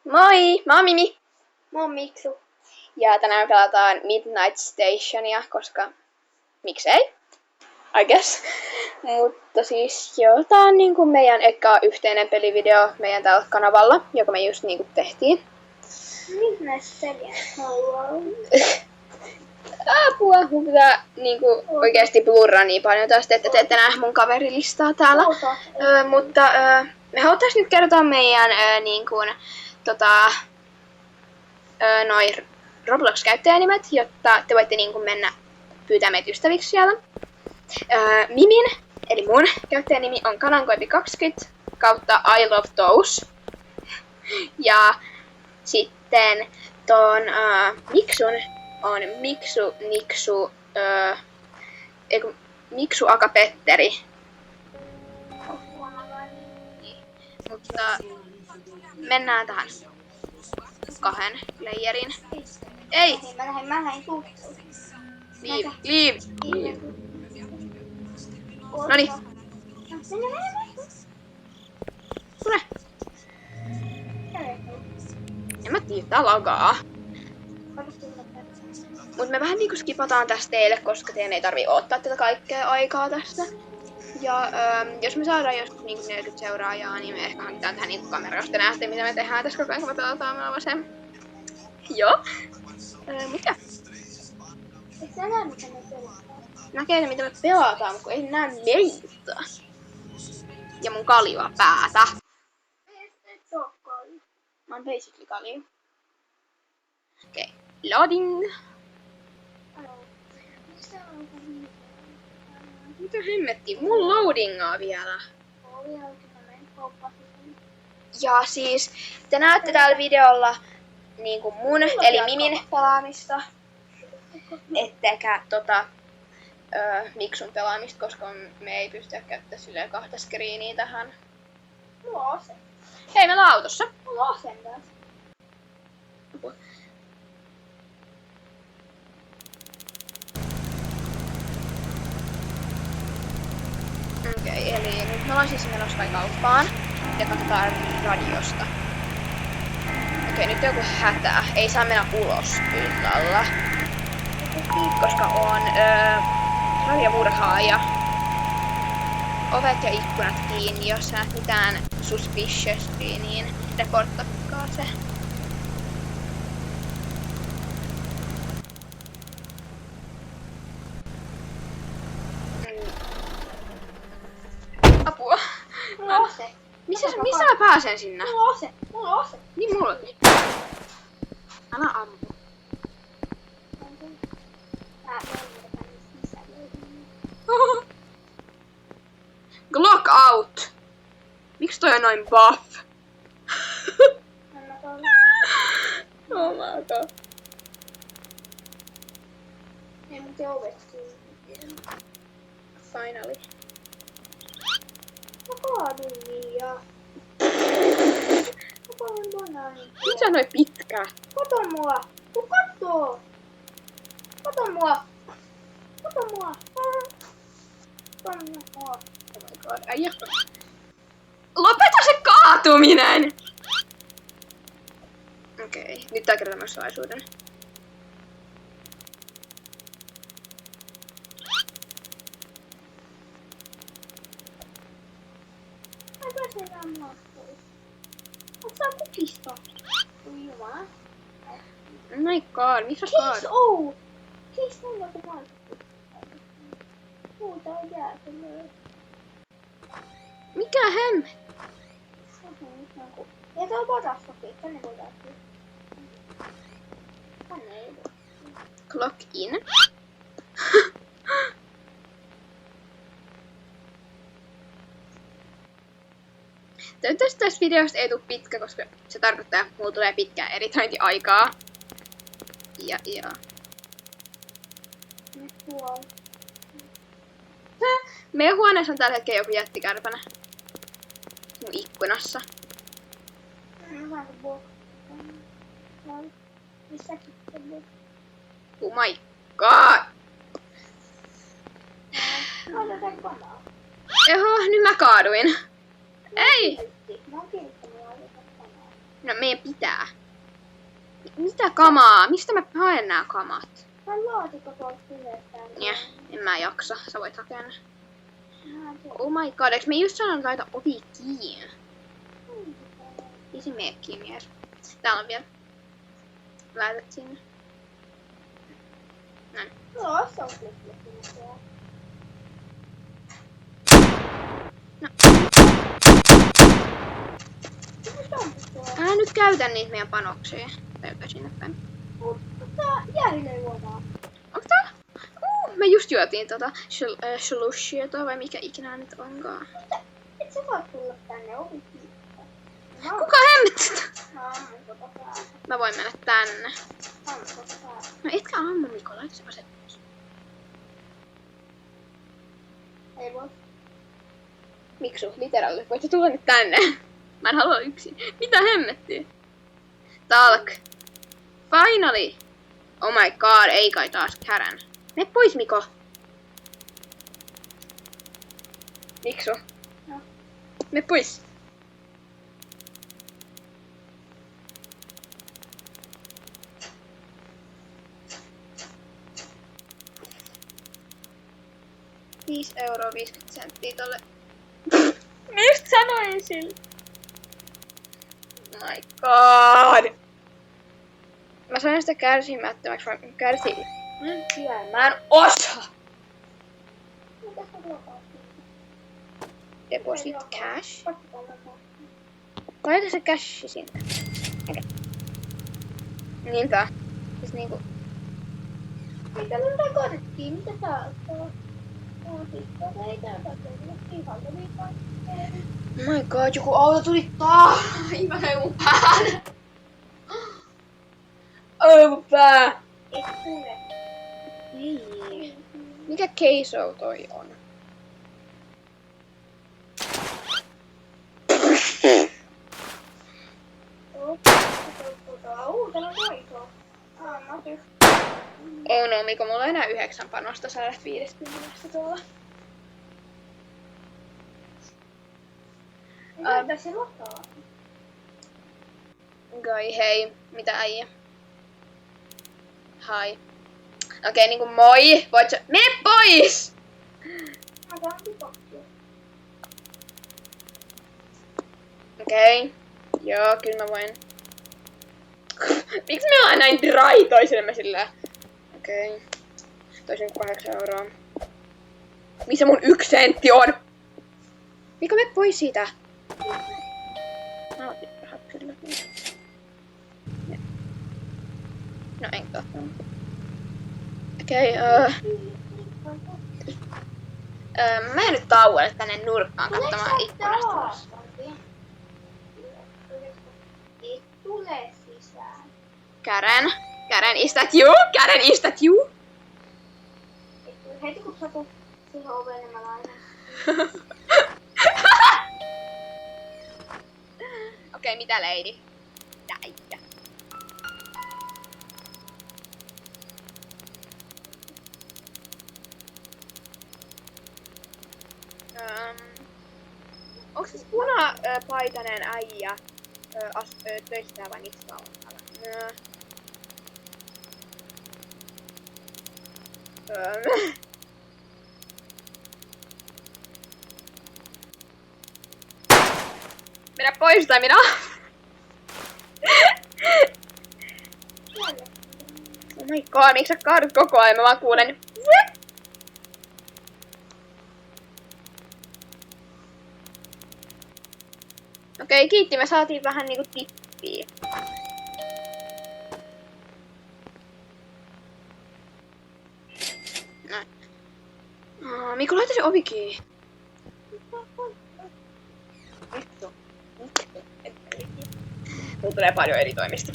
Moi! Mä oon Mimi. Mä oon Miksu. Ja tänään pelataan Midnight Stationia, koska miksei? I guess. Mutta siis joo, tää on niinku meidän eka yhteinen pelivideo meidän tällä kanavalla, joka me just niinku tehtiin. Midnight Station haluaa. Apua, mun pitää niinku oikeesti blurraa niin paljon tästä, että te ette näe mun kaverilistaa täällä. Mutta me haluttais nyt kertoa meidän noi Roblox-käyttäjänimet, jotta te voitte niinku mennä pyytää meitä ystäviksi siellä. Mimin, eli mun käyttäjänimi on kanankoipi20 kautta I love those. Ja sitten ton Miksun on Miksu aka Petteri. Mutta mennään tähän kahden playerin. Ei! Mä lähdin Leave. Noniin. Tule. En mä tiedä, tää lagaa. Mut me vähän niinku skipataan tästä teille, koska teidän ei tarvii odottaa tätä kaikkea aikaa tästä. Ja jos me saadaan joskus niinku 40 seuraajaa, niin me ehkä hankitaan tähän niinku kamera, jos te näette mitä me tehdään tässä koko ajan, kun me pelataan vasen. Joo. Mut ja. Eikö sä näe mitä me pelataan? Näkee mitä me pelataan, mutta ei näe meitä. Ja mun kaljua päätä. Et oo kalju. Mä oon basically kalju. Okei. Loading. Mitä hemmettiä? Mun loadingaa vielä. Ja siis te näette täällä videolla niinku mun eli Mimin pelaamista. Ettekä Miksun pelaamista, koska me ei pystytä käyttämään silleen kahta screeniä tähän. Mulla on ase. Hei, me ollaan autossa. Mulla on ase taas. Okei, eli nyt me ollaan siis menossa kauppaan ja katsotaan radiosta. Okei, nyt on joku hätä. Ei saa mennä ulos illalla. Koska on radiomurhaaja. Ovet ja ikkunat kiinni, jos näet mitään suspicious, niin reporttakaa se. Apua. Mulla on ase. Missä mä pääsen sinne? Mulla on ase. Mulla on ase. Niin mullakin. Älä ammu. Glock out! Miks toi on noin buff? Oh my god. Ei mut se ovet kiinni. Finally. Mä kaadun Mia. Mä kaadun banaanin. Miksi on noin pitkä? Kato mua! Tuu kattoo! Kato mua! Kato mua! Kato mua! Oh my god, äijä. Lopeta se kaatuminen! Okei, nyt tää kertoo myös salaisuuden. Mä pääsen ammaa pois. Oot sä kukista? Ui jumala. Oh my god, miksi sä kaadut? Oh! Kiis mulla joku maistuu. Muuta ei jää semmoinen. Mikä hemmet? Ja tuo podas sopii, tänne voidaan tulla. Tänne ei voi. Clock in. Toivottavasti tästä videosta ei tule pitkä, koska se tarkoittaa, että mulla tulee pitkää editointiaikaa. Ja. Nyt tuolla. Meidän huoneessa on tällä hetkellä joku jättikärpänä. Mun ikkunassa. Vähän kuin bok. Missäkin se bok. Oh my god! Otetaan kanaa. Eho, nyt mä kaaduin. Ei! Mä oon kiinnittänyt aina kanaa. No meidän pitää. Mitä kamaa? Mistä mä haen nää kamat? Mä laatikko tuolta ylöspäin. Njä, en mä jaksa. Sä voit hakea ne. Oh my god, eiks me just sanonut laita ovi kiinni? Esimerkki mies. Täällä on vielä. Laitat sinne. Näin. No, se on flip-flip. No. Älä nyt käytä niitä meidän panoksia. Täytä sinne päin. Mutta järjellä juodaan. Onko tää? Me just juotiin tota slushiota vai mikä ikinä nyt onkaan. Et sä voi tulla tänne ovi kiinni. Kuka hemmetti? Mä voin mennä tänne. No etkä ammu Miko, laita se asetus. Ei voi. Miksu, literaali, voit sä tulla nyt tänne? Mä en halua yksin. Mitä hemmettiä? Talk. Finally! Oh my god, ei kai taas Karen. Mene pois, Miko. Miksu. No. Mene pois. €5,50 tolle. Mistä sanoin sille? Oh my god. Mä sain sitä kärsimättömäksi, vaan kärsii. Mä en osaa. Deposit cash. Laita se cash sinne. Okay. Niinpä. Siis niinku. Mitä me korttiin? Mitä tää on? Ei täältä pihalta viikkoa. Oh my god, joku auto tuli taas. Aivan mun päälle. Oh mun pää. Et tule. Ei. Mikä keiso toi on? Uutena voitoo. Oh no, Miko, mulla on enää 9 panosta 150 tuolla. Mitä se lotaa? Gai hei, mitä äijä? Hai. Okei, niinku moi. Voit sä... Mene pois! Mä saan tipoksia. Okei. Joo, kyllä mä voin. Miksi me ollaan näin dry toisemme sillä? Okei. Toisin 8 €. Missä mun 1 sentti on? Miko, mene pois siitä? Mä otin rahat kyllä. No en kattonut. Okei, mä en nyt tauolle tänne nurkkaan katsomaan ikkunasta. Ei tule sisään. Karen, is that you? Karen, is that you? Heti kun sä tulet siihen oveen, niin mä lainan. Okei, mitä lady? Täitä. Onks siis punapaitainen äijä töissä vai miksi tää on täällä? Mennä pois tai minä. Oh my god, miksi sä kaadut koko ajan? Mä vaan kuulen. Okei, kiitti. Me saatiin vähän niinku tippiä. Näin. Mikko, laita se ovi kiinni. Vittu. Mulla tulee paljon eri toimista.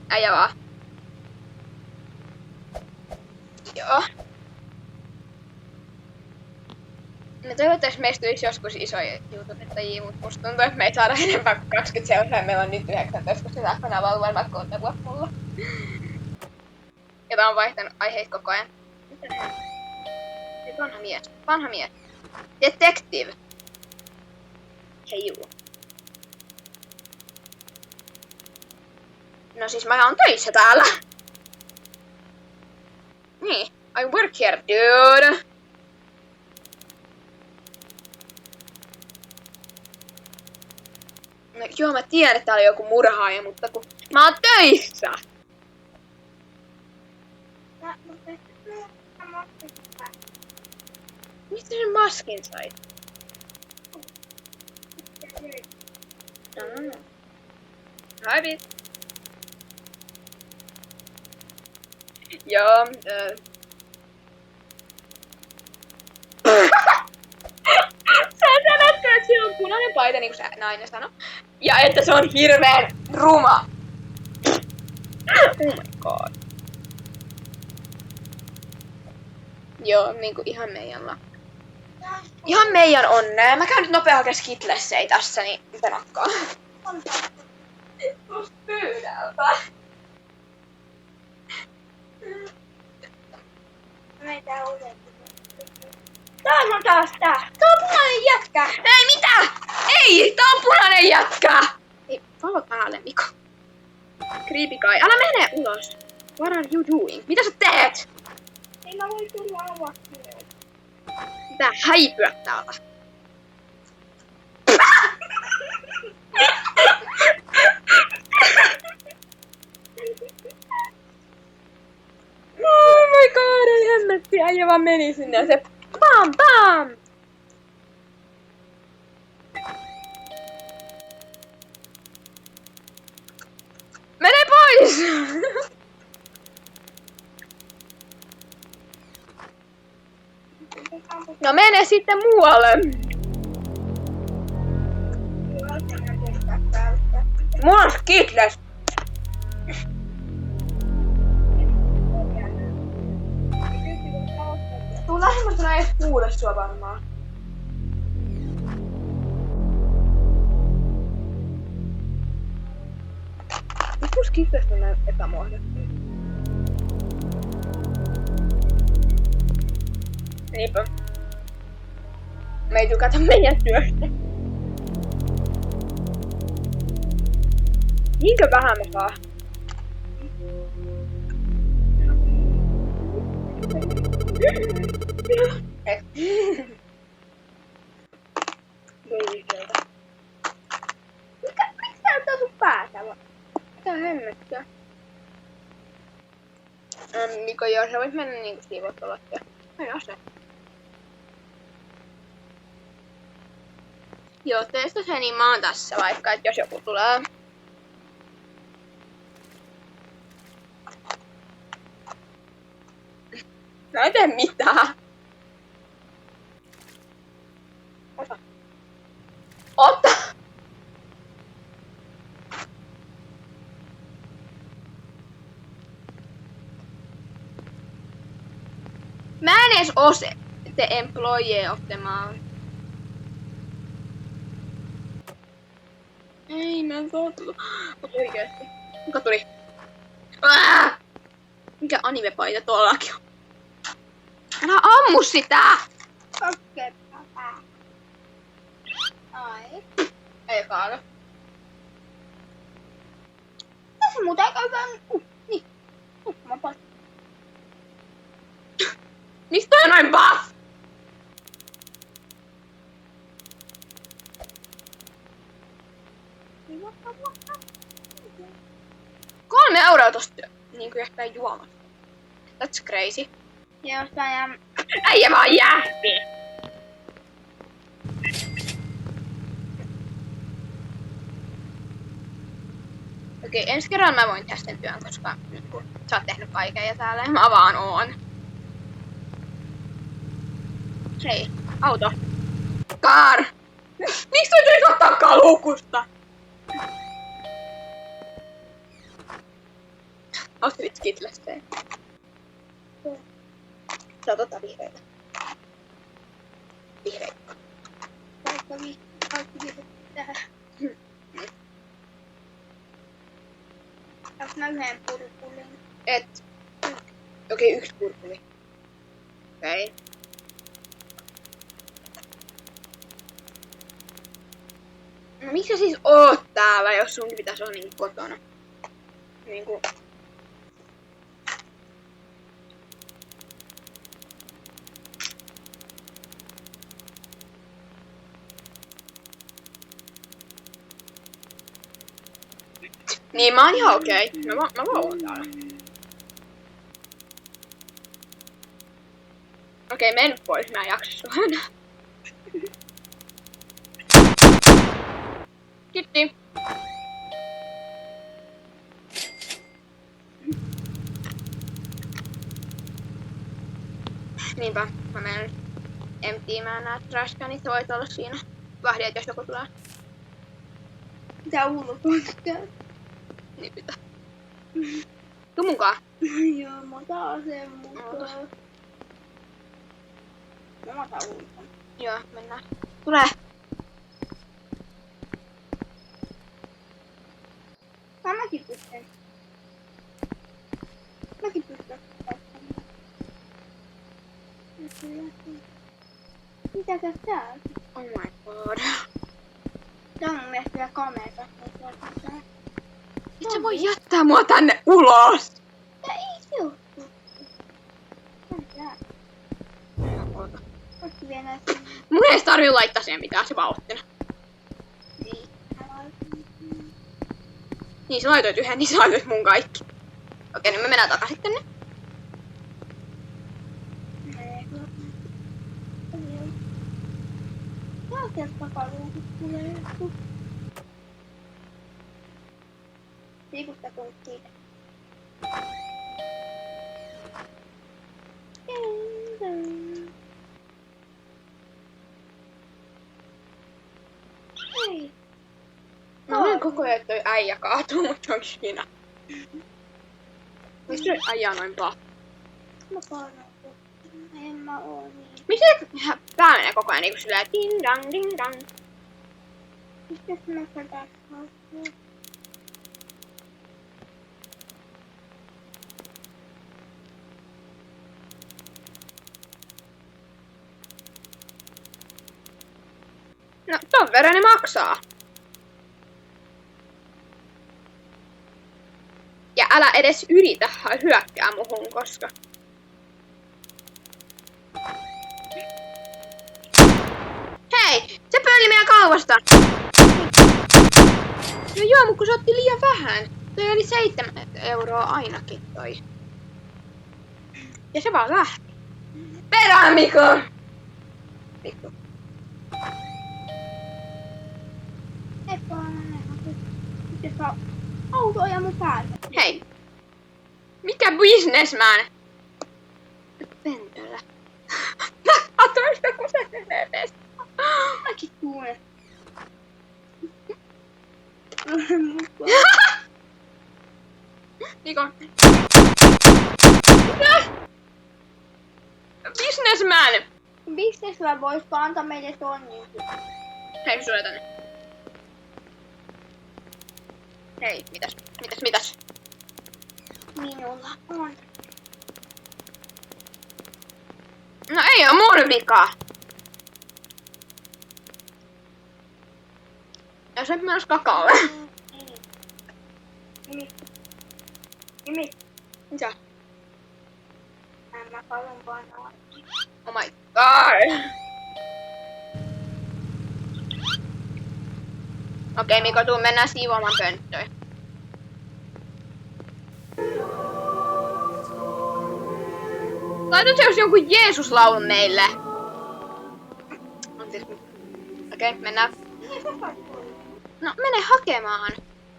Äijä vaan. Joo. Me toivottavasti meistä tulisi joskus isoja YouTubettajia, mutta musta tuntuu, että me ei saada enempää kuin 20 seuraajaa. Meillä on nyt 19, koska tämä kanava on varmaan 3 vuotta mulla. Ja tää on vaihtanut aiheita koko ajan. Mitä ne on? Vanha mies. Vanha mies. Detective. Hei juu. No siis mä oon töissä täällä. Niin. I work here, dude. No joo, mä tiedän, että täällä on joku murhaaja, mutta kun mä oon töissä. Mistä sen maskin sait? Hi, bitch. Joo, Sä sanot, että sillä on punainen paita, niin kuin se nainen sanoi. Ja että se on hirveen ruma. Oh my god. Joo, niinku ihan meidän la. Ihan meidän onnea. Mä käyn nyt nopea hakea skitlessei tässä, niin penakkaa. Tuosta pöydältä. Meitä on taas on taas tää. Tää on punainen jätkä. Ei mitä? Ei! Tää on punainen jätkä! Ei, valo päälle, Miko. Creepy guy. Älä mene ulos. What are you doing? Mitä sä teet? Ei mä voi tulla avaa. Mitä häipyä täällä? Oh my god, ei hemmetti. Äijä vaan meni sinne ja se bam bam! Mene pois! No mene sitten muualle. Mulla on Skittles. Tuu lähemmäs, mä en edes kuule sua varmaan. Mikä Skittles on näin epämuodollista? Niinpä. Me ei tykätä meidän työstä. Niinkö vähän me saa? Miksi tää on sun päätä vaan? Mitä hemmettiä? Niko, joo, sä voit mennä niinku siivottua lattia. Aina se. Joo, teistä se, niin mä oon tässä vaikka, että jos joku tulee. Mä en tee mitään. Ota. Ota! Mä en edes oo se the employee of the month. Ei, mä en tullut. Oikeesti. Kuka tuli? Mikä animepaita tuollakin on? Älä ammu sitä! Okei, pää. Ai. Ei kaada. Tässä muuten aika hyvä. Niin. Mä paas. Miksi toi on noin buff? €3 tosta niinku jostain juomasta. That's crazy. Ja jostain Äijä vaan jäähti! Okei, ensi kerralla mä voin tehdä sen työn, koska nyt kun sä oot tehnyt kaiken ja täällä mä vaan oon. Hei, auto. Car! Miksi toi tuli tuolta takaluukusta? Ostitko Skitlesteen? Sä oot vihreitä. Vihreitä. vaikka kaikki tähän. Saanko mä yhden purpulin? Et. Okei, yksi purpuli. Okei. No miksi sä siis oot täällä, jos sunkin pitäisi olla niinku kotona? Niinku... Niin mä oon ihan okei. Mä vaan oon täällä. Okei, men pois, mä en jaksa sua enää. Kiitti. Niinpä, mä menen emptiimään nää trashcanit, voit olla siinä. Vahdi, et jos joku tulee. Mitä ulkoista? Niin pitää. Tuu mukaan. Joo, mä otan sen mukaan. Mä otan ulkoa. Joo, mennään. Tule. Mäkin pystyn. Mäkin pystyn. Mitä sä täällä? Oh my god. Tää on mun mielestä vielä kamera. Et sä voi jättää mua tänne ulos. Tää ei se oo. Tää. Ootko vielä näistä? Mun ei tarvii laittaa siihen mitään, se vauhtina. Niin. Niin sä laitoit yhden, niin sä laitoit mun kaikki. Okei, nyt me mennään takaisin tänne. Sieltä takaluukut tulee joku. Liikuttakoon siitä. Hei. Mä olen koko ajan, että toi äijä kaatuu, mutta onks siinä? Miksi toi äijä noin paha? Mä paanan. En mä oo niin. Miksi se pää menee koko ajan niinku silleen ding dang ding dang? Mistäs mä tässä haluan? No, ton verran ne maksaa. Ja älä edes yritä hyökkää muhun, koska... Hei! Se pöli meidän kaupasta! No joo, mutta kun se otti liian vähän. Toi oli 7 euroa ainakin toi. Ja se vaan lähti. Perään, Mikko! Mikko. Ei paanan. Sitten saa auto ja mun päälle. Hei! Mikä businessman? Pentöllä. Mä katsoin sitä, kun se menee edes. Mäkin kuulen. Niko. Mitä? Businessman! Bisnesllä voisiko antaa meille tonnin? Hei, sulle tänne. Hei, mitäs? Minulla on. No ei oo mun vika. Ja sä et menossa kakaalle. Nimi. Mitä? Mä kalun painaa. Oh my god. Okei, Miko, tuu mennään siivoamaan pönttöön. Laitat jos jonkun Jeesus-laulun meille. Okei, mennään. No, mene hakemaan.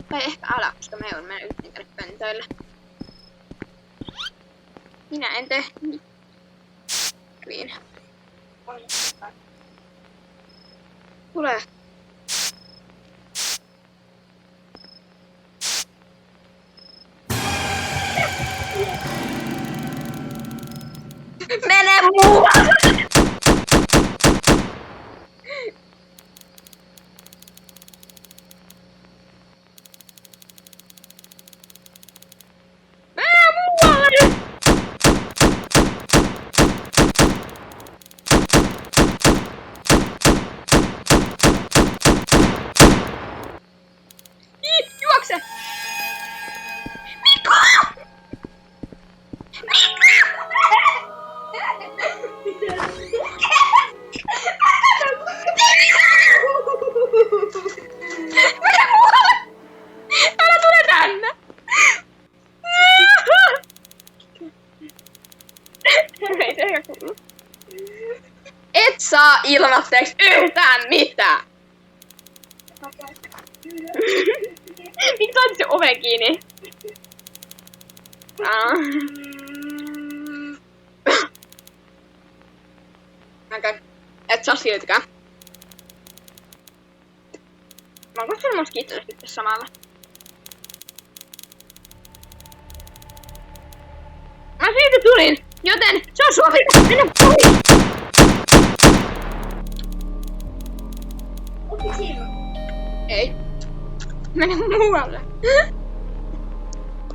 Tai ehkä älä, koska me joudun mennä yksin tänne pöntöille. Minä en tee mitään. Tule. Mene muualle! Mene muualle! juokse! Mikko! Mene muualle! Älä tule tänne! Ei se ehkä kuulu. Et saa ilmatteeksi yhtään mitään! Miksi laitit se oven kiinni? Okei. Et saa siltikään. Mä oon katsonyt moskiittoja sitten samalla. Mä siitä tulin, joten se on suovita. Mennä pois! Onko silmä? Ei. Mene muualle.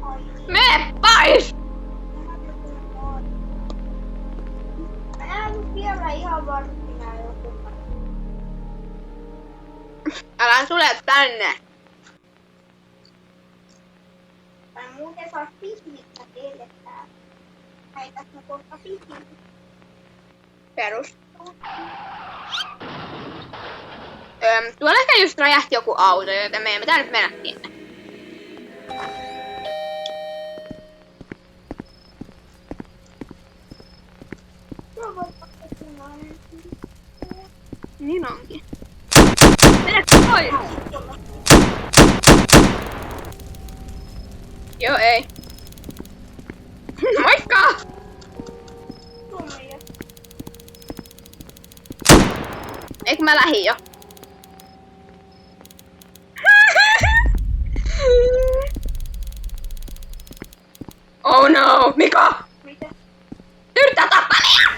Ai. Mene pois! Mä näen vielä ihan varmasti nää joku. Älä tule tänne. Tai muuten saa pihmittä teille täällä. Ei tässä kohta pihmittä. Perus. Tuolla ehkä just räjähti joku auto, joten meidän pitää nyt mennä sinne. Mä voin pakkaa punainen. Niin onkin. Mene pois! Joo, ei. Moikka! Tuomia. Eikö mä lähin jo? Oh no, Mika! Mitä? Yrittää tappaa minä!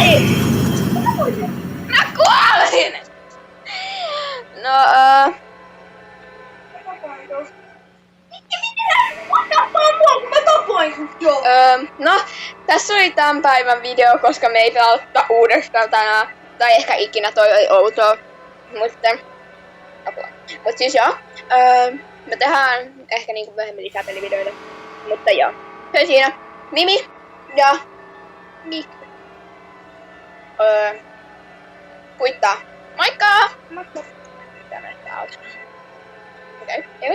Ei! Mä kuolin! No, no, tässä oli tämän päivän video, koska me ei pelata uudestaan tänään. Tai ehkä ikinä, toi oli outoa. Mut siis joo. Me tehdään ehkä niinku myöhemmin lisää pelivideoita. Mutta joo. Se oli siinä. Mimi ja Mikko. Kuittaa. Moikka! Moikka. Okei.